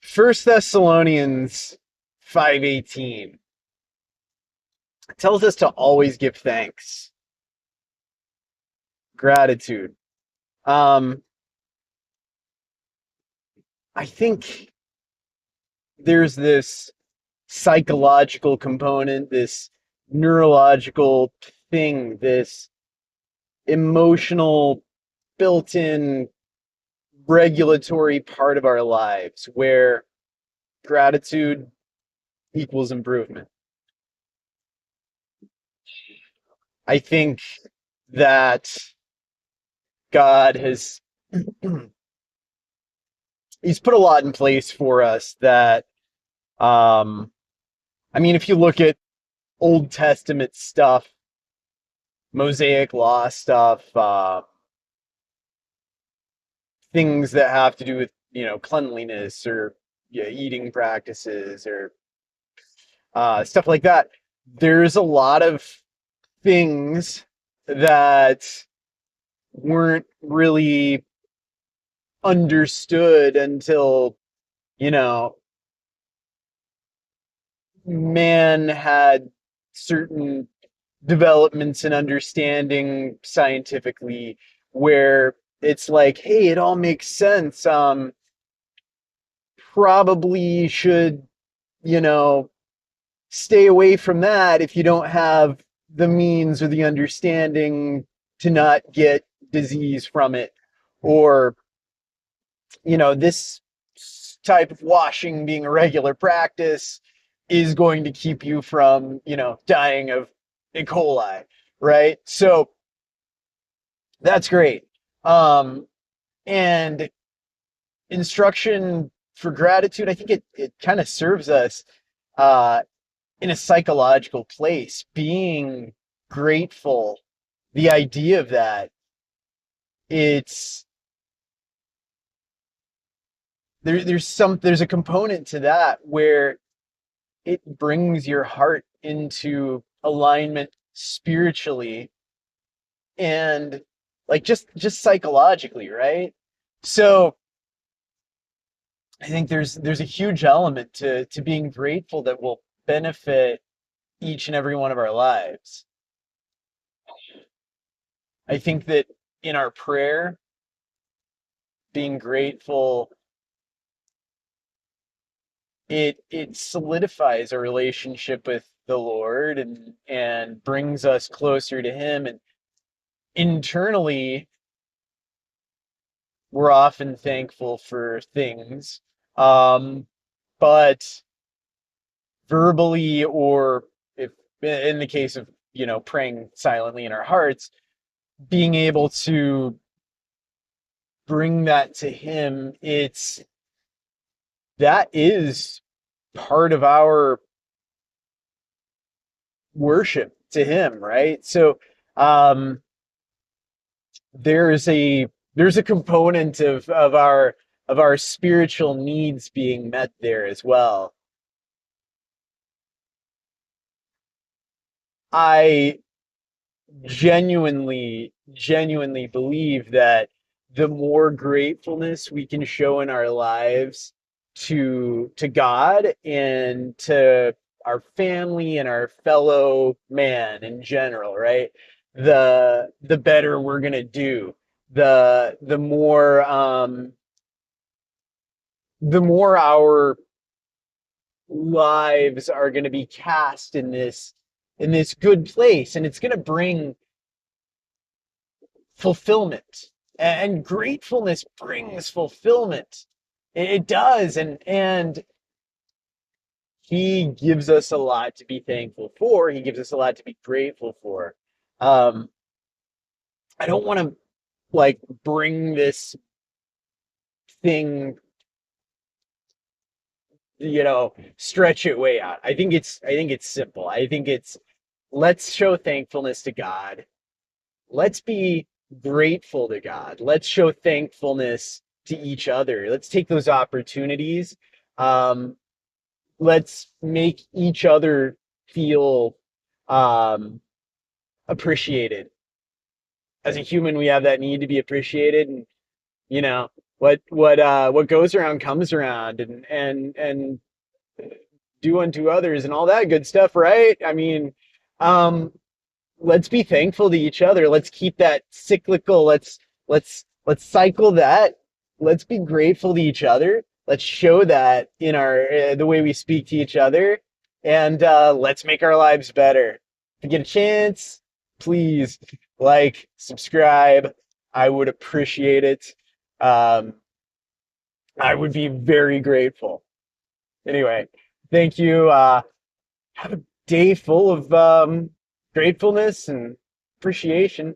First Thessalonians 5:18 tells us to always give thanks, gratitude. Um, I think there's this psychological component, this neurological thing, this emotional built-in regulatory part of our lives where gratitude equals improvement. I think that God has he's put a lot in place for us that um I mean if you look at Old Testament stuff, Mosaic law stuff, things that have to do with, cleanliness or yeah, eating practices or stuff like that. There's a lot of things that weren't really understood until, you know, man had certain developments and understanding scientifically where it's like, hey, it all makes sense. Probably should, you know, stay away from that if you don't have the means or the understanding to not get disease from it. Or, this type of washing being a regular practice is going to keep you from, dying of E. coli, right? So that's great. Um, and instruction for gratitude, I think it kind of serves us uh, in a psychological place. Being grateful, the idea of that, it's there's a component to that where it brings your heart into alignment spiritually and like just psychologically, right? So I think there's a huge element to being grateful that will benefit each and every one of our lives. I think that in our prayer, being grateful, it solidifies a relationship with the Lord and brings us closer to Him. And internally, we're often thankful for things, um, but verbally, or if in the case of praying silently in our hearts, being able to bring that to Him, that is part of our worship to Him, right? So um, there's a there's a component of our spiritual needs being met there as well. I genuinely believe that the more gratefulness we can show in our lives to God and to our family and our fellow man in general, right? The better we're gonna do. The more the more our lives are gonna be cast in this good place, and it's gonna bring fulfillment. And gratefulness brings fulfillment. It does. And He gives us a lot to be thankful for. He gives us a lot to be grateful for. Um, I don't want to like bring this thing, stretch it way out. I think it's simple. I think it's, let's show thankfulness to God. Let's be grateful to God. Let's show thankfulness to each other. Let's take those opportunities. Um, let's make each other feel um, appreciated. As a human, we have that need to be appreciated, and you know, what goes around comes around, and do unto others and all that good stuff, right? I mean, um, let's be thankful to each other. Let's keep that cyclical. Let's cycle that. Let's be grateful to each other. Let's show that in our the way we speak to each other, and let's make our lives better. If you get a chance, please like, subscribe. I would appreciate it. Um, I would be very grateful. Anyway, thank you. Have a day full of gratefulness and appreciation.